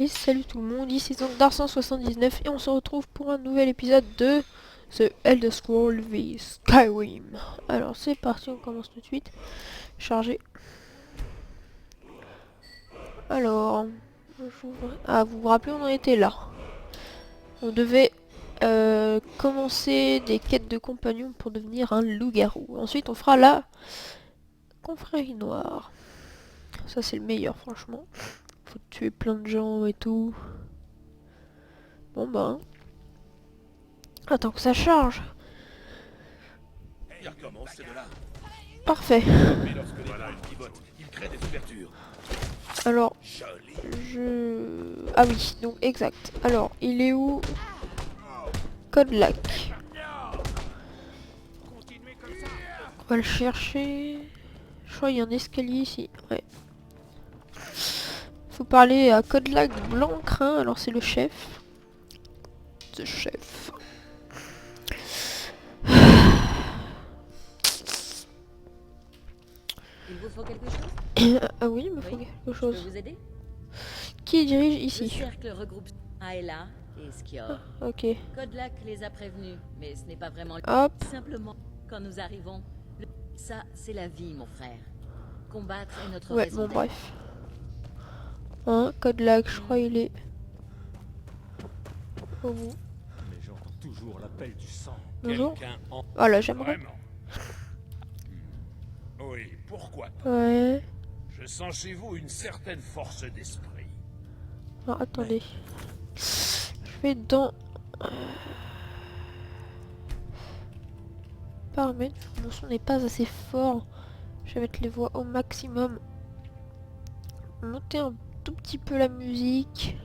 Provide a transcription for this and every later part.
Et salut tout le monde, ici donc Dark179 et on se retrouve pour un nouvel épisode de The Elder Scrolls V Skyrim. Alors c'est parti, on commence tout de suite. Charger. Alors, vous vous rappelez, on en était là. On devait commencer des quêtes de compagnons pour devenir un loup-garou. Ensuite on fera la confrérie noire. Ça c'est le meilleur franchement. Faut tuer plein de gens et tout. Bon ben... Attends que ça charge. Il recommence, c'est de là. Parfait. Mais lorsque les balles pivotent, il crée des ouvertures. Alors, Joli. Ah oui, donc exact. Alors, il est où? Codelac. On va le chercher. Je crois qu'il y a un escalier ici. Ouais. Faut parler à Codelac Blancrin. Alors c'est le chef. The chef. Il vous faut quelque chose? Ah oui, il me faut Oui, quelque je peux chose. vous aider? Qui dirige Le ici? cercle regroupe Aela et Skior. Ok. Codelac les a prévenus, mais ce n'est pas vraiment... Hop. Simplement, quand nous arrivons, ça, c'est la vie, mon frère. Combattre est notre Ouais, raison bon d'être. bref. Hein, Codelac, je crois il est... au bout. Mais j'entends toujours l'appel du sang. Bonjour. Quelqu'un en... Voilà, j'aimerais. Vraiment. Oui, pourquoi pas. Ouais. Je sens chez vous une certaine force d'esprit. Ah, attendez. Je vais dans... Paramètres. Mon son n'est pas assez fort. Je vais mettre les voix au maximum. Monter un tout petit peu la musique.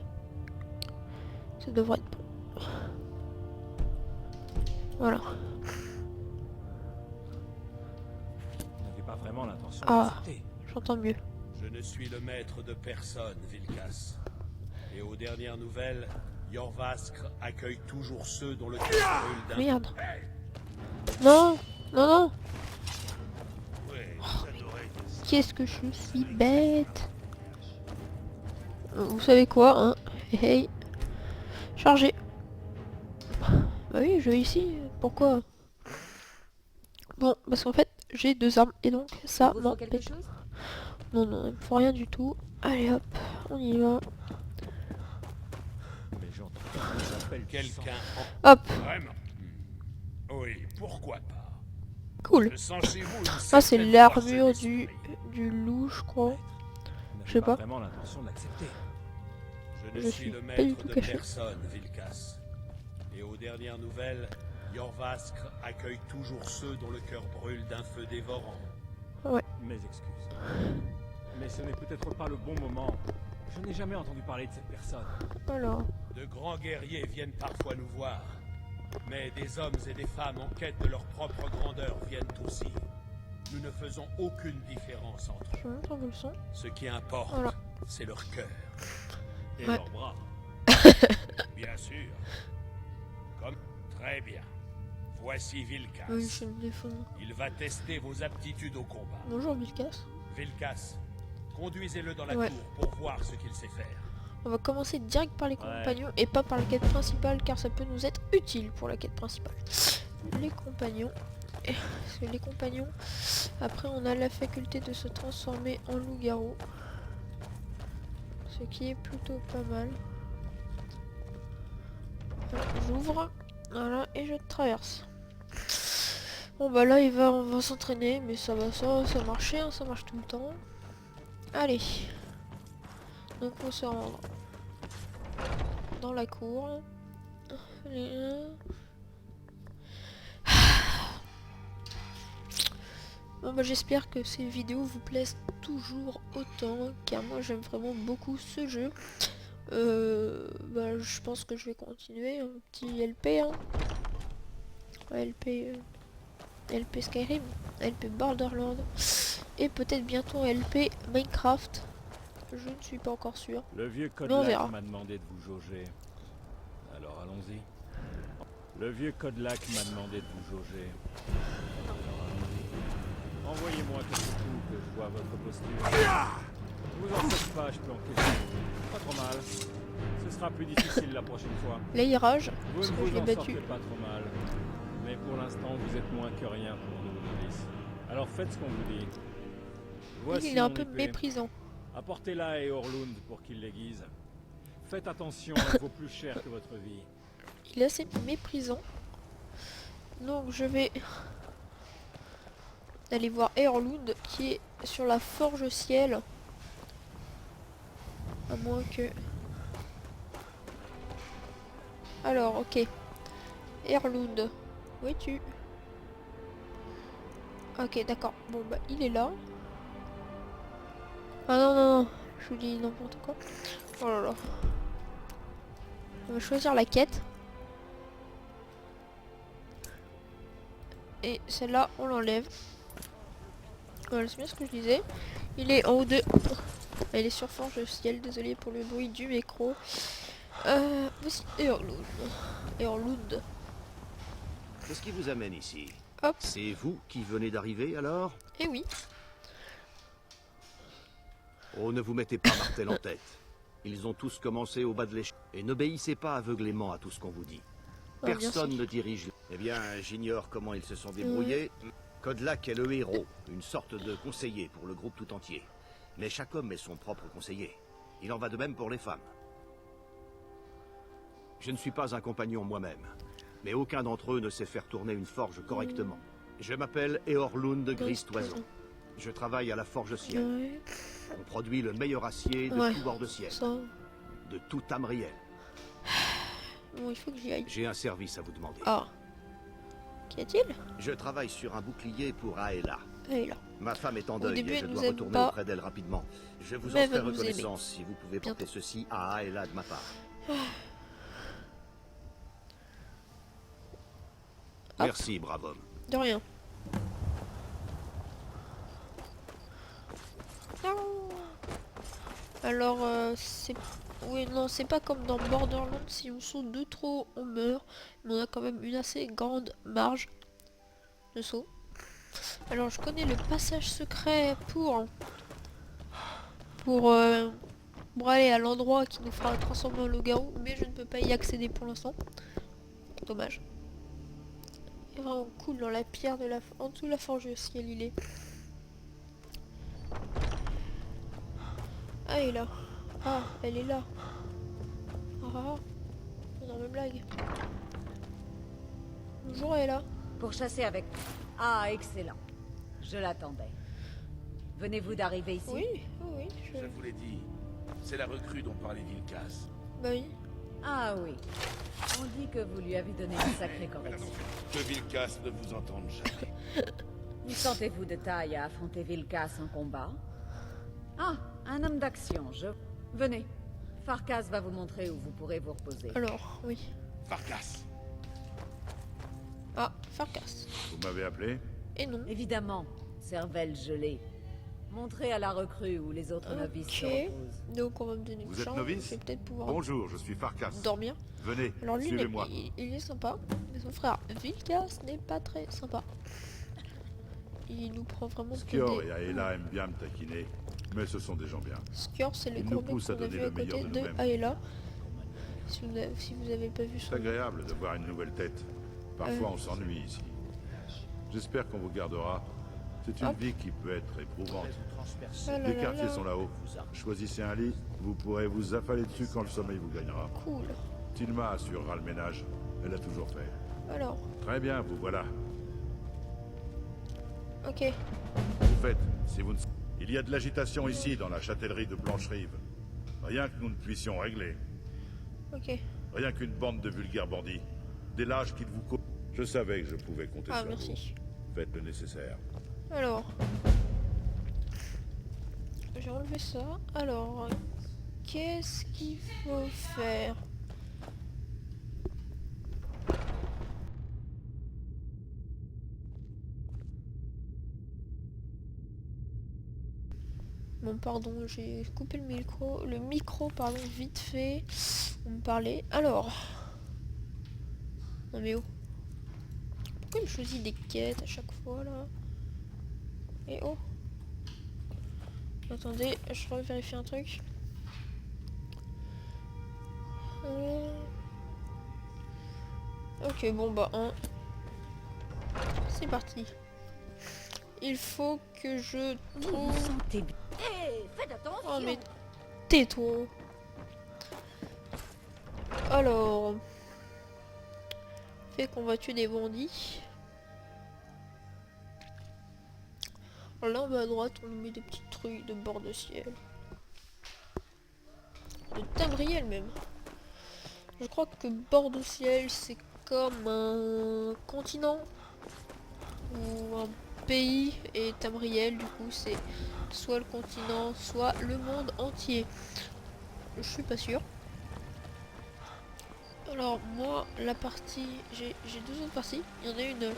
Ça devrait être bon. Voilà. Vous n'avez pas vraiment l'intention Ah. d'accepter. J'entends mieux. Je ne suis le maître de personne, Vilkas. Et aux dernières nouvelles, Jorvaskr accueille toujours ceux dont le cœur brûle d'un... Merde. Non. Non, non. Oui, j'adorais. Qu'est-ce que je suis bête. Vous savez quoi, hein? Hey. Chargé. Bah oui, je vais ici. Pourquoi? Bon, parce qu'en fait, j'ai deux armes et donc ça Il vous faut quelque m'embête. chose? Non, non, il me faut rien du tout. Allez hop, on y va. Mais j'entends l'appel du sang. Quelqu'un Hop, en... Vraiment. Oui, pourquoi pas. cool. Je sens chez vous une Ça c'est certaine l'armure force du d'esprit. loup, je crois. Vous n'avez Je sais pas. vraiment l'intention de l'accepter. Je ne Je suis suis le pas du maître tout de caché. personne, Vilkas. Et aux dernières nouvelles, Jorvaskr accueille toujours ceux dont le cœur brûle d'un feu dévorant. Mes excuses. Mais ce n'est peut-être pas le bon moment. Je n'ai jamais entendu parler de cette personne. Alors, De grands guerriers viennent parfois nous voir. Mais des hommes et des femmes en quête de leur propre grandeur viennent aussi. Nous ne faisons aucune différence entre eux. je monte un peu le son. Ce qui importe, Voilà. c'est leur cœur. Et Ouais. leurs bras. Bien sûr. Comme... Très bien. Voici Vilkas. Oui, je me défends. Il va tester vos aptitudes au combat. Bonjour Vilkas. Vilkas, conduisez-le dans la Ouais. cour pour voir ce qu'il sait faire. On va commencer direct par les compagnons et pas par la quête principale car ça peut nous être utile pour la quête principale. Les compagnons. Parce que les compagnons, après on a la faculté de se transformer en loup-garou. Ce qui est plutôt pas mal. Voilà, j'ouvre. Voilà, et je traverse. Bon bah là on va s'entraîner, mais ça va, ça marchait, hein, ça marche tout le temps. Allez. Donc on se rendre dans la cour. Bon bah j'espère que ces vidéos vous plaisent toujours autant, car moi j'aime vraiment beaucoup ce jeu. Bah je pense que je vais continuer un petit LP, hein. LP Skyrim, LP Borderlands et peut-être bientôt LP Minecraft. Je ne suis pas encore sûr. Le vieux Mais on verra. Codelac m'a demandé de vous jauger. Alors allons-y. Le vieux Codelac m'a demandé de vous jauger. Alors allons-y. Envoyez-moi quelques coups que je vois votre posture. Ne vous en faites pas, je peux encaisser. Pas trop mal. sera plus difficile la prochaine fois. Là il rage, Vous parce ne que je vous l'ai en battu. sortez pas trop mal. Mais pour l'instant, vous êtes moins que rien pour nous, novices. Alors faites ce qu'on vous dit. Voici Il est un mon peu épée. méprisant. Apportez-la à Eorlund pour qu'il l'aiguise. Faites attention, elle vaut plus cher que votre vie. Il est assez méprisant. Donc je vais aller voir Eorlund qui est sur la forge ciel. À moins que... Alors, ok. Eorlund, où es-tu? Ok, d'accord. Bon, bah, il est là. Ah non, non, non. Je vous dis n'importe quoi. Oh là là. On va choisir la quête. Et celle-là, on l'enlève. Voilà, c'est bien ce que je disais. Il est en haut de... Elle est sur forge ciel, désolé pour le bruit du micro. Voici Eorlund. Eorlund. Qu'est-ce qui vous amène ici? Hop. C'est vous qui venez d'arriver alors? Et oui. Oh, ne vous mettez pas martel en tête. Ils ont tous commencé au bas de l'échelle. Et n'obéissez pas aveuglément à tout ce qu'on vous dit. Ah, bien Personne sûr. ne dirige. Eh bien, j'ignore comment ils se sont débrouillés. Kodlak est le héros, une sorte de conseiller pour le groupe tout entier. Mais chaque homme est son propre conseiller. Il en va de même pour les femmes. Je ne suis pas un compagnon moi-même, mais aucun d'entre eux ne sait faire tourner une forge correctement. Je m'appelle Eorlund Gristoison. Je travaille à la forge ciel. Ouais, On produit le meilleur acier de Ouais. tout bord de ciel, ça... de tout Tamriel. Bon, il faut que j'y aille. J'ai un service à vous demander. Ah. Qu'y a-t-il? Je travaille sur un bouclier pour Aela. Elle est là. Ma femme est en Au deuil début, et elle je nous dois aime retourner pas. auprès d'elle rapidement. Je vous Mais en elle va ferai nous reconnaissance si vous pouvez porter Bientôt. ceci à Aela de ma part. Merci, brave homme. De rien. Non. Alors, c'est... Oui, non, c'est pas comme dans Borderlands, si on saute de trop, on meurt. Mais on a quand même une assez grande marge de saut. Alors, je connais le passage secret pour aller à l'endroit qui nous fera transformer en loup-garou, mais je ne peux pas y accéder pour l'instant. Dommage. Il est vraiment cool dans la pierre de la... En dessous de la forge ciel, il est. Ah, il est là. Ah, elle est là. Ah, énorme blague. Bonjour, elle est là. Pour chasser avec... Ah, excellent. Je l'attendais. Venez-vous d'arriver ici? Oui, oui, oui. Je vous l'ai dit, c'est la recrue dont parlait Vilkas. Bah oui. Ah oui. On dit que vous lui avez donné une sacrée correction. Que Vilkas ne vous entende jamais. Vous sentez-vous de taille à affronter Vilkas en combat? Ah, un homme d'action, je... Venez. Farkas va vous montrer où vous pourrez vous reposer. Alors, oui. Farkas. Ah, Farkas. Vous m'avez appelé? Et non. Évidemment, cervelle gelée. Montrez à la recrue où les autres novices se Ok. reposent. Donc on va me donner une Vous êtes chambre. novice? Je vais peut-être pouvoir Bonjour, je suis Farkas. dormir. Venez, Alors lui, suivez-moi. il est sympa. Mais son frère Vilkas n'est pas très sympa. Il nous prend vraiment pour Skior des... et Aela aiment bien me taquiner, mais ce sont des gens bien. Skior, c'est le Ils gros nous mec poussent à qu'on a donner vu à le meilleur côté de de nous-mêmes. Aela. Si vous avez pas vu C'est son... agréable de voir une nouvelle tête. Parfois on s'ennuie ici. J'espère qu'on vous gardera. C'est une Hop. vie qui peut être éprouvante. Ah là Les là quartiers là. sont là-haut. Choisissez un lit, vous pourrez vous affaler dessus quand le sommeil vous gagnera. Cool. Tilma assurera le ménage. Elle a toujours fait. Alors, Très bien, vous voilà. ok. Au fait, si vous ne... Il y a de l'agitation ici, dans la châtellerie de Blancherive. Rien que nous ne puissions régler. Ok. Rien qu'une bande de vulgaires bandits. Des lâches qui vous... Je savais que je pouvais compter Ah, sur vous. merci. Faites le nécessaire. Alors. J'ai enlevé ça. Alors, qu'est-ce qu'il faut faire? Bon, pardon, j'ai coupé le micro, pardon, vite fait. On me parlait. Alors. Non mais oh. Pourquoi il me choisit des quêtes à chaque fois là? Et oh. Attendez, je revérifie un truc. Ok, bon bah c'est parti. Il faut que je Vous trouve... sentez bien. Hé, faites attention. Oh mais tais-toi. Alors... Fait qu'on va tuer des bandits. Alors là en bas à droite on met des petits trucs de bord de ciel. De Tamriel même. Je crois que bord de ciel c'est comme un continent ou un pays, et Tamriel du coup c'est soit le continent soit le monde entier. Je suis pas sûr. Alors moi la partie, j'ai deux autres parties. Il y en a une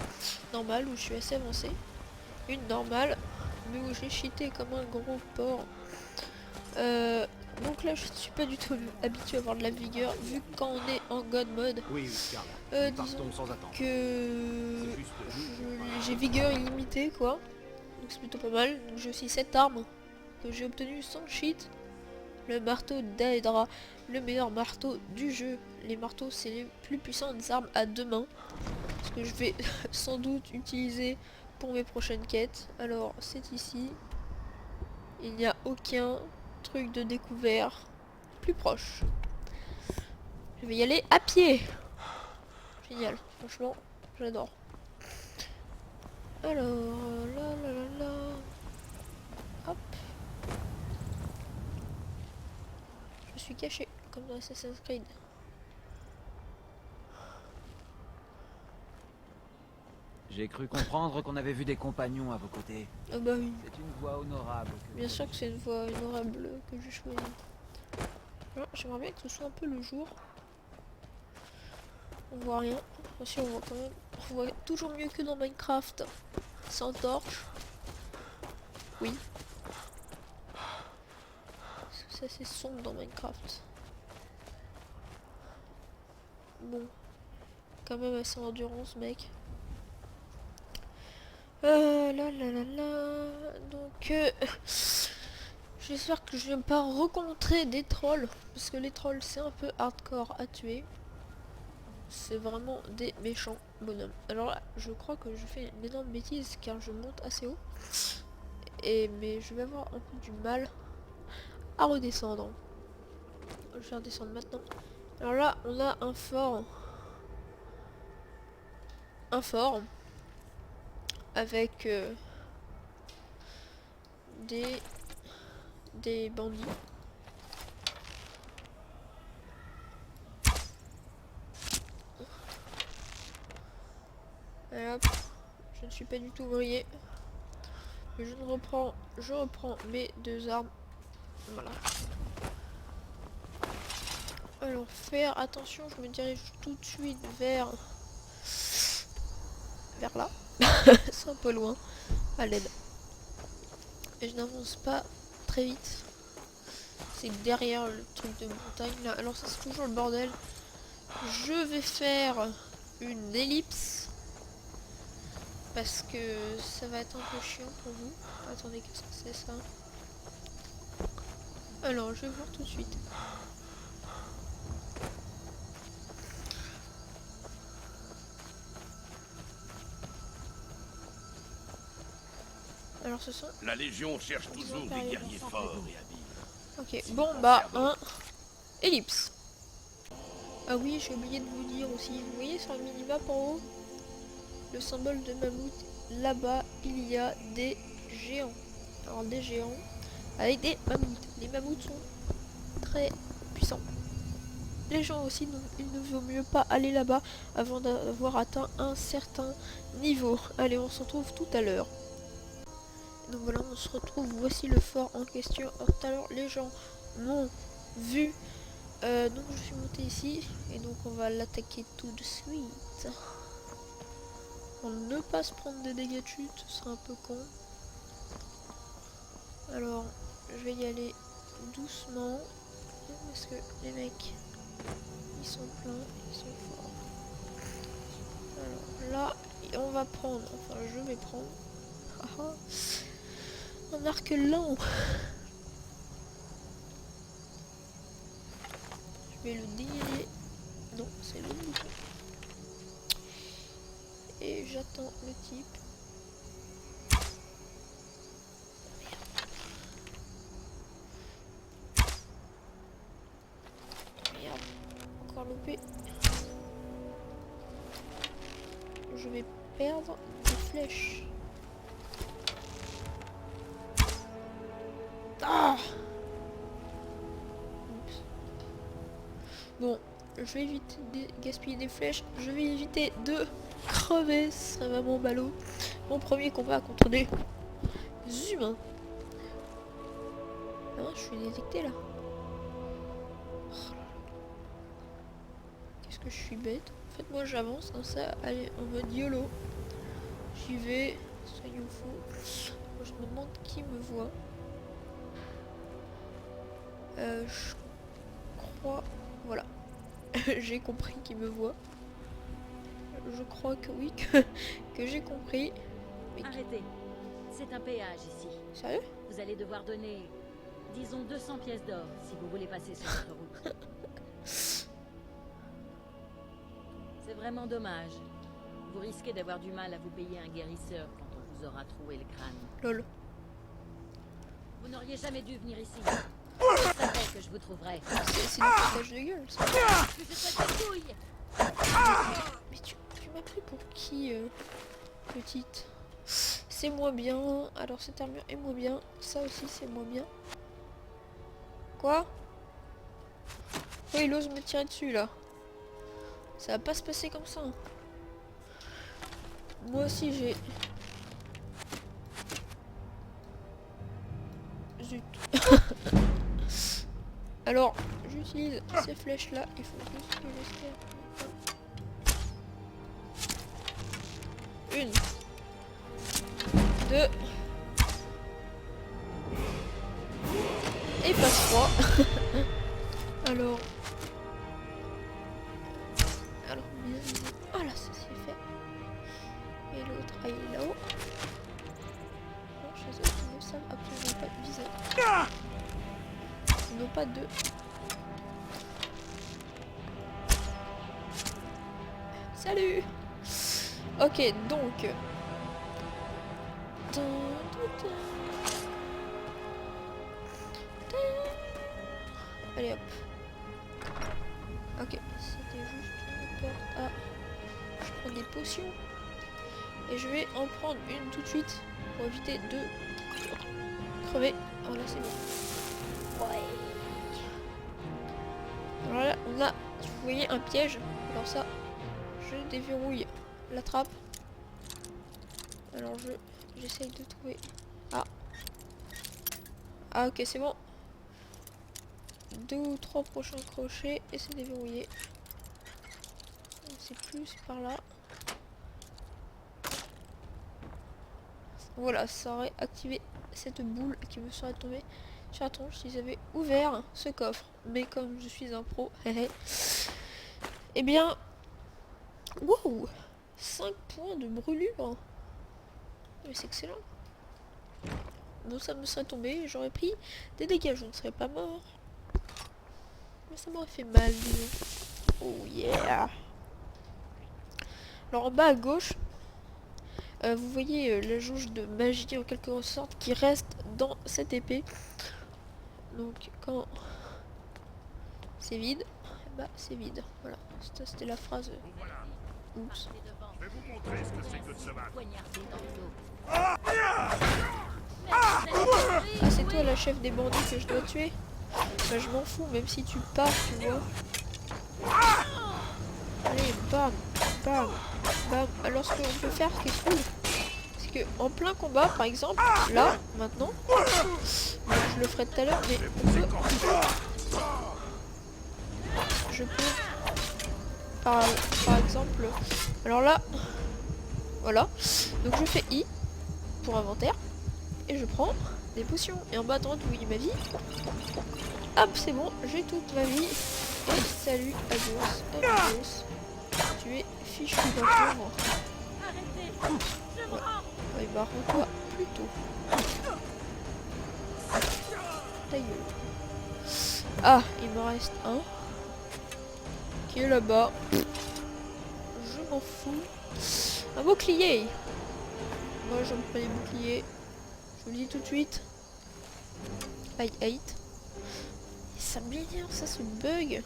normale où je suis assez avancée, une normale mais où j'ai cheaté comme un gros porc. Donc là je suis pas du tout habitué à avoir de la vigueur vu que quand on est en god mode. Oui, Carl. Disons Partons sans attendre. que C'est juste j'ai vigueur illimitée quoi, donc c'est plutôt pas mal. Donc j'ai aussi cette arme que j'ai obtenue sans cheat, le marteau d'Aedra, le meilleur marteau du jeu. Les marteaux c'est les plus puissantes armes à deux mains, ce que je vais sans doute utiliser pour mes prochaines quêtes. Alors c'est ici, il n'y a aucun truc de découvert plus proche. Je vais y aller à pied. Génial, franchement, j'adore. Alors, là. Hop. Je suis caché, comme dans Assassin's Creed. J'ai cru comprendre qu'on avait vu des compagnons à vos côtés. Ah bah oui, C'est une voie honorable. bien sûr que c'est une voie honorable que j'ai choisie. J'aimerais bien que ce soit un peu le jour. On voit rien. Enfin, si on voit quand même. On voit toujours mieux que dans Minecraft. Sans torche. Oui. Parce que c'est assez sombre dans Minecraft. Bon. Quand même assez endurance, mec. Donc, j'espère que je vais pas rencontrer des trolls. Parce que les trolls, c'est un peu hardcore à tuer. C'est vraiment des méchants bonhommes. Alors là, je crois que je fais une énorme bêtise car je monte assez haut. Mais je vais avoir un peu du mal à redescendre. Je vais redescendre maintenant. Alors là, on a un fort. Avec des bandits. Et hop, je ne suis pas du tout grillé. Je reprends mes deux armes. Voilà. Alors faire attention, je me dirige tout de suite vers là. C'est un peu loin, à l'aide. Et je n'avance pas très vite. C'est derrière le truc de montagne là. Alors ça c'est toujours le bordel. Je vais faire une ellipse. Parce que ça va être un peu chiant pour vous. Attendez, qu'est-ce que c'est ça? Alors je vais voir tout de suite. Alors ce sont... La Légion cherche toujours des guerriers forts et habiles. Ok, bon bah ellipse. Ah oui, j'ai oublié de vous dire aussi. Vous voyez sur le minimap en haut le symbole de mammouth. Là-bas, il y a des géants. Alors des géants avec des mammouths. Les mammouths sont très puissants. Les gens aussi, donc il ne vaut mieux pas aller là-bas avant d'avoir atteint un certain niveau. Allez, on se retrouve tout à l'heure. Donc voilà, on se retrouve, voici le fort en question. Alors, tout à l'heure, les gens m'ont vu. Donc je suis monté ici. Et donc on va l'attaquer tout de suite. Pour ne pas se prendre des dégâts de chute, ce serait un peu con. Alors, je vais y aller doucement. Parce que les mecs, ils sont pleins, ils sont forts. Alors là, on va prendre, enfin je vais prendre un arc lent. Je vais le dégainer. Non, c'est le bouton. et j'attends le type. Merde, encore loupé. Je vais perdre des flèches. Ah! Oups. Bon, je vais éviter de gaspiller des flèches. Je vais éviter de crever. Ce serait vraiment ballot. Mon premier combat contre des humains. Ah, je suis détecté là. Oh là là. Qu'est-ce que je suis bête. En fait, moi j'avance comme ça. Allez, en mode YOLO. J'y vais. Soyons fous. Moi, je me demande qui me voit. Je crois... Voilà. J'ai compris qu'il me voit. Je crois que oui, que j'ai compris. Mais Arrêtez. C'est un péage ici. Sérieux? Vous allez devoir donner, disons, 200 pièces d'or si vous voulez passer sur notre route. C'est vraiment dommage. Vous risquez d'avoir du mal à vous payer un guérisseur quand on vous aura troué le crâne. Lol. Vous n'auriez jamais dû venir ici. Je savais que je vous trouverais. C'est du foutage de gueule, ça. Que je sois ta couille. Mais tu m'as pris pour qui, petite? C'est moins bien. Alors cette armure est moins bien. Ça aussi c'est moins bien. Quoi? Oh, il ose me tirer dessus là. Ça va pas se passer comme ça. Moi aussi j'ai... Zut. Alors, j'utilise ces flèches là. Il faut juste que j'espère. Une. Deux. Et passe 3. Alors, bien. Ah là, ça c'est fait. Et l'autre, ah, il est là-haut. Non, chez eux, ils ne savent absolument pas viser. Ils n'ont pas de... Salut. Ok, donc... Allez hop. Ok, c'était juste une porte à... Je prends des potions. Et je vais en prendre une tout de suite pour éviter de crever. Voilà, c'est bon. Ouais. Alors là, on a, vous voyez, un piège. Alors ça, je déverrouille la trappe. Alors j'essaye de trouver... Ah. Ah ok, c'est bon. 2 ou 3 prochains crochets et c'est déverrouillé. On ne sait plus, c'est par là. Voilà, ça aurait activé cette boule qui me serait tombée sur la tronche si j'avais ouvert ce coffre. Mais comme je suis un pro, eh bien... Wow, 5 points de brûlure. Mais c'est excellent. Bon, ça me serait tombé, j'aurais pris des dégâts, je ne serais pas mort. Mais ça m'aurait fait mal, disons. Oh yeah. Alors en bas à gauche, vous voyez la jauge de magie en quelque sorte qui reste dans cette épée. Donc quand c'est vide, bah c'est vide. Voilà, c'était la phrase. Oups. Je vais vous montrer ce que c'est que de se battre. Ah, c'est toi la chef des bandits que je dois tuer? Bah je m'en fous, même si tu pars, tu vois. Allez, bam, bam, bam. Alors ce qu'on peut faire qui est cool, c'est que en plein combat, par exemple, là, maintenant, bon, je le ferai tout à l'heure, mais on peut... Je peux, par exemple, alors là, voilà. Donc je fais I pour inventaire et je prends des potions. Et en bas à droite, vous voyez ma vie. Hop, c'est bon, j'ai toute ma vie. Et salut, adios, adios. Tu es fichu d'un pauvre. Ouais, bah rends-toi plutôt. Ta gueule. Ah, il me reste un. Qui est là-bas. Je m'en fous. Un bouclier. Moi j'en prends des boucliers. Je vous le dis tout de suite. Aïe aïe. Ça m'énerve, ça c'est une bug.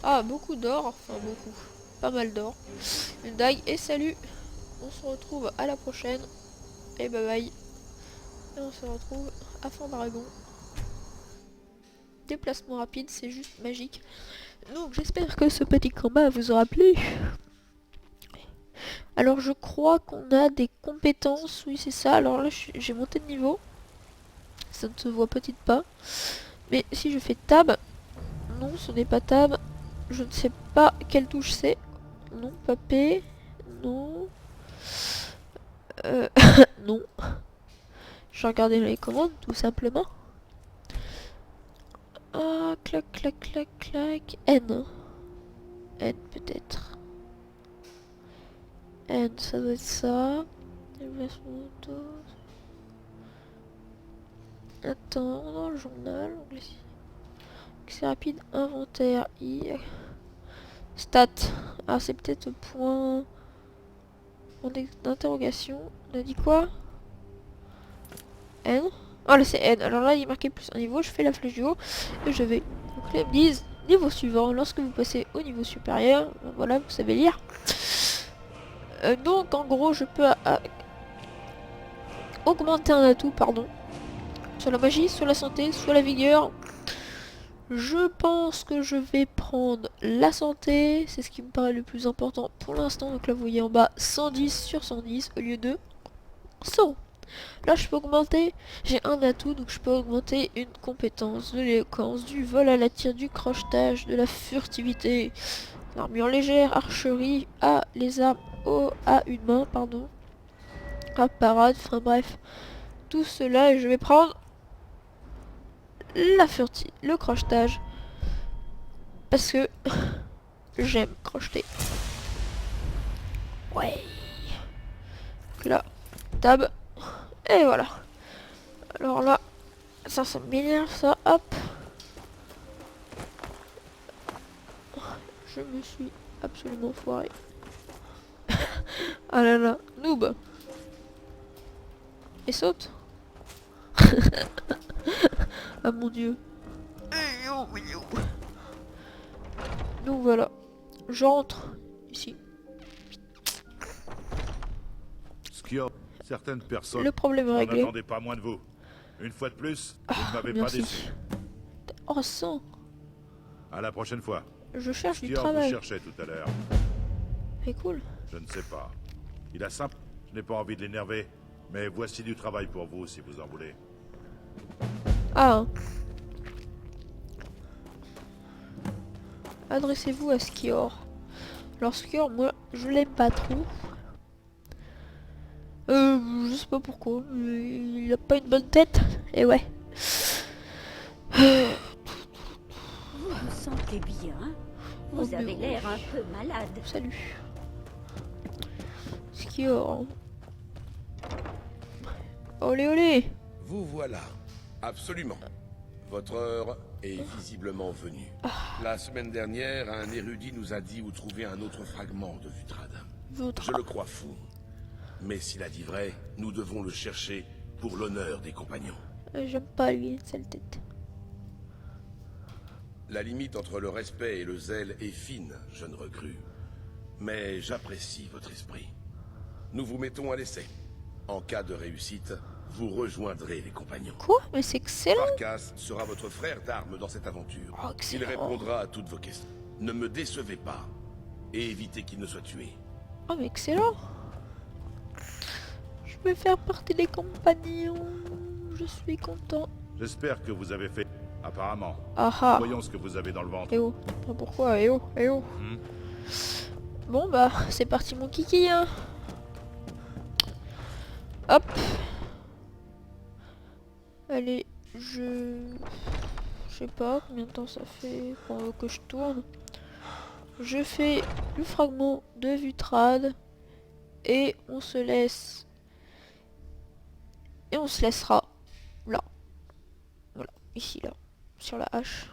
Ah, beaucoup d'or. Enfin beaucoup. Pas mal d'or. Une dague et salut. On se retrouve à la prochaine. Et bye bye. Et on se retrouve à Fort-d'Aragon. Déplacement rapide, c'est juste magique. Donc j'espère que ce petit combat vous aura plu. Alors je crois qu'on a des compétences, oui c'est ça. Alors là j'ai monté de niveau. Ça ne se voit peut-être pas. Mais si je fais tab, non ce n'est pas tab. Je ne sais pas quelle touche c'est. Non, pas P. Non. Non. Je vais regarder les commandes tout simplement. Ah, clac, clac, clac, clac. N. N peut-être. N, ça doit être ça. Déplacement auto. Attends, dans le journal. Accès rapide, inventaire, I. Stat. Ah, c'est peut-être point d'interrogation. On a dit quoi? N. Oh là c'est N. Alors là il est marqué plus un niveau. Je fais la flèche du haut et je vais. Donc là ils me disent niveau suivant. Lorsque vous passez au niveau supérieur, voilà, vous savez lire. Donc en gros je peux augmenter un atout, pardon. Sur la magie, sur la santé, sur la vigueur. Je pense que je vais prendre la santé. C'est ce qui me paraît le plus important pour l'instant. Donc là vous voyez en bas 110 sur 110 au lieu de 100. Là je peux augmenter, j'ai un atout donc je peux augmenter une compétence de l'éloquence, du vol à la tire, du crochetage, de la furtivité, l'armure légère, archerie, à les armes à une main, pardon, à parade, enfin bref, tout cela et je vais prendre la furtivité, le crochetage, parce que j'aime crocheter. Ouais. Donc là, tab. Et voilà. Alors là, ça m'énerve ça, hop. Je me suis absolument foiré. Ah là là, noob. Et saute. Ah mon dieu. Donc voilà. J'entre ici. Skior, certaines personnes Le problème est réglé. n'attendaient pas moins de vous. Une fois de plus, vous ne m'avez pas Merci. déçu. Oh 100. À la prochaine fois. Je cherche du Skior vous travail. cherchait tout à l'heure. C'est cool. Je ne sais pas. Il a simple. Je n'ai pas envie de l'énerver. Mais voici du travail pour vous si vous en voulez. Ah. Adressez-vous à Skior. Alors Skior, moi, je l'aime pas trop. Je sais pas pourquoi. Il a pas une bonne tête. Et ouais. Vous vous sentez bien? Vous Oh, avez mais l'air un peu malade. Salut. Skior. Olé olé. Vous voilà. Absolument. Votre heure est visiblement venue. La semaine dernière, un érudit nous a dit où trouver un autre fragment de Vutrad. Je le crois fou. Mais s'il a dit vrai, nous devons le chercher pour l'honneur des compagnons. J'aime pas lui, sale tête. La limite entre le respect et le zèle est fine, jeune recrue. Mais j'apprécie votre esprit. Nous vous mettons à l'essai. En cas de réussite, vous rejoindrez les compagnons. Quoi? Mais c'est excellent. Farkas sera votre frère d'armes dans cette aventure. Oh, Il excellent. répondra à toutes vos questions. Ne me décevez pas et évitez qu'il ne soit tué. Oh mais excellent. Je vais faire partie des compagnons. Je suis content. J'espère que vous avez fait. Apparemment. Ah ah. Voyons ce que vous avez dans le ventre. Eh oh. Pourquoi? Eh oh. Eh oh. Bon bah, c'est parti mon kiki hein. Hop. Allez, je sais pas combien de temps ça fait pendant que je tourne. Je fais le fragment de Vutrad et on se laisse. Et on se laissera là. Voilà, ici là, sur la hache.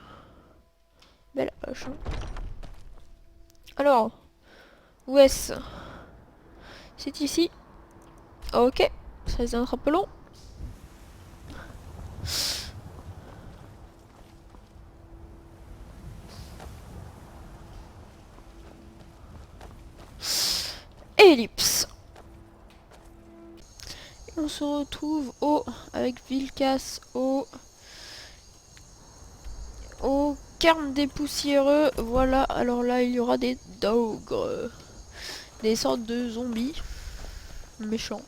Belle hache. Hein. Alors, où est-ce? C'est ici. Ok. Ça risque d'être un peu long. Ellipse. Et on se retrouve avec Vilkas au cairn des poussiéreux. Voilà, alors là il y aura des dogres, des sortes de zombies méchants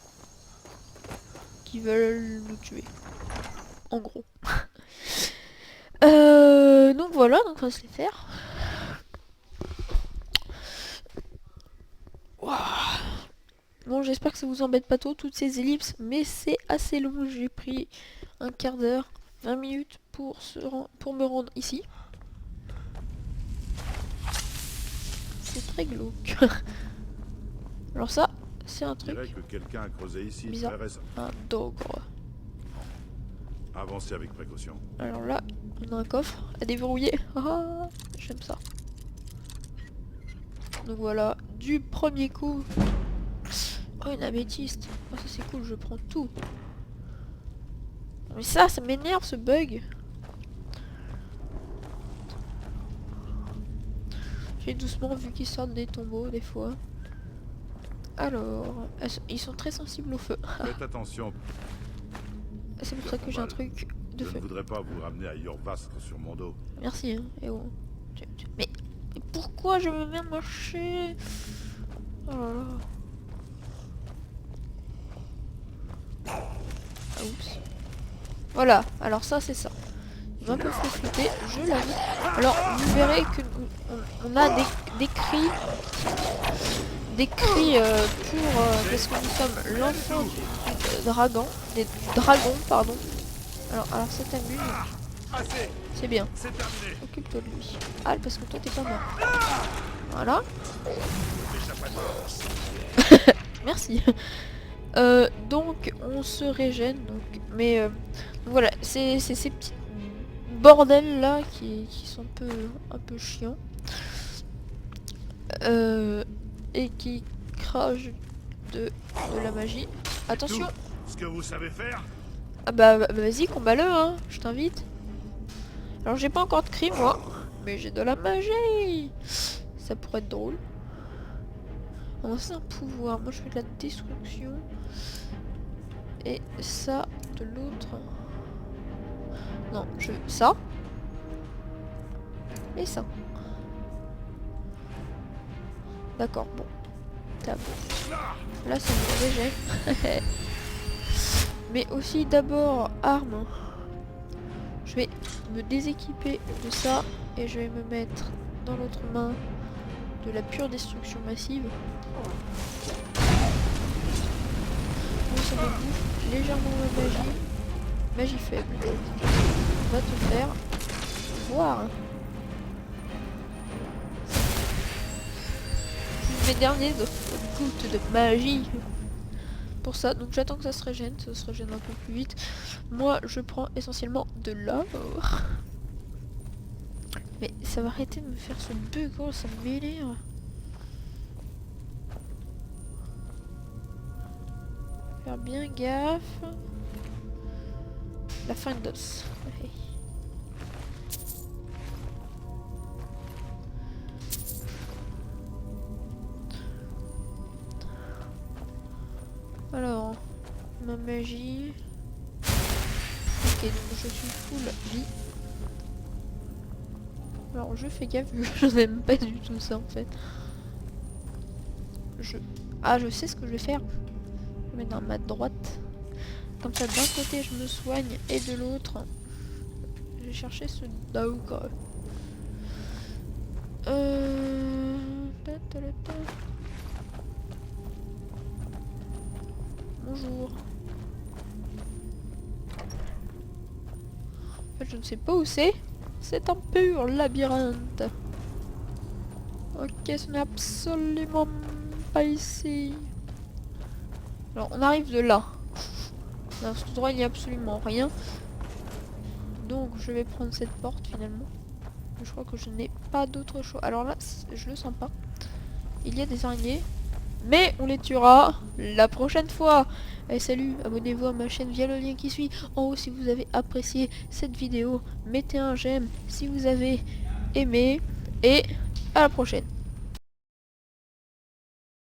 qui veulent nous tuer, en gros. Donc voilà, donc on va se les faire. Wow. Bon, j'espère que ça vous embête pas trop toutes ces ellipses, mais c'est assez long. J'ai pris un quart d'heure, 20 minutes pour me rendre ici. C'est très glauque. Alors ça, c'est un Je dirais truc que quelqu'un a creusé ici bizarre. très récemment. Un dogre. Avancez avec précaution. Alors là, on a un coffre à déverrouiller. Ah, j'aime ça. Donc voilà, du premier coup. Oh, une améthyste. Oh, ça c'est cool, je prends tout. Mais ça m'énerve ce bug. J'ai doucement vu qu'ils sortent des tombeaux des fois. Alors, ils sont très sensibles au feu. Faites attention. C'est pour ça que j'ai un truc de Je feu. ne voudrais pas vous ramener à Yorvastre sur mon dos. Merci, hein. Et oh. Mais pourquoi je me mets à marcher? Oh là là. Ah, oups. Voilà, alors ça c'est ça. Il m'a un peu fait flipper, je l'avoue. Alors vous verrez que on a des cris. Des cris parce que nous sommes l'enfant du dragon. Des dragons, pardon. Alors ça t'amuse. C'est bien. Occupe-toi de lui. Ah, parce que toi t'es pas mort. Voilà. Merci. Donc on se régène. Donc, mais voilà, c'est ces petits bordels là qui sont un peu chiants. Et qui crachent de la magie. Attention. Ce que vous savez faire. Ah bah vas-y, combat-le, hein, je t'invite. Alors j'ai pas encore de cri moi, mais j'ai de la magie. Ça pourrait être drôle. Alors c'est un pouvoir, moi je fais de la destruction. Et ça de l'autre. Non, je veux ça. Et ça. D'accord, bon. Là ça me régène. Mais aussi d'abord arme. Je vais me déséquiper de ça et je vais me mettre dans l'autre main de la pure destruction massive. Donc ça me bouffe légèrement ma magie. Magie faible. On va te faire voir. Mes derniers gouttes de magie. Pour ça, donc j'attends que ça se régène un peu plus vite. Moi je prends essentiellement de l'or. Mais ça va arrêter de me faire ce bug, oh, ça m'énerve. Faire bien gaffe. La fin d'os. Okay. Alors, ma magie. Ok, donc je suis full vie. Alors je fais gaffe, je n'aime pas du tout ça en fait. Ah, je sais ce que je vais faire. Je vais mettre dans ma droite. Comme ça, d'un côté je me soigne et de l'autre, je vais chercher ce dogre. Bonjour. En fait, je ne sais pas où c'est. C'est un pur labyrinthe. Ok, ce n'est absolument pas ici. Alors, on arrive de là. Dans cet endroit, il n'y a absolument rien. Donc, je vais prendre cette porte finalement. Je crois que je n'ai pas d'autre choix. Alors là, je le sens pas. Il y a des araignées. Mais on les tuera la prochaine fois. Allez, salut, abonnez-vous à ma chaîne via le lien qui suit en haut si vous avez apprécié cette vidéo. Mettez un j'aime si vous avez aimé. Et à la prochaine.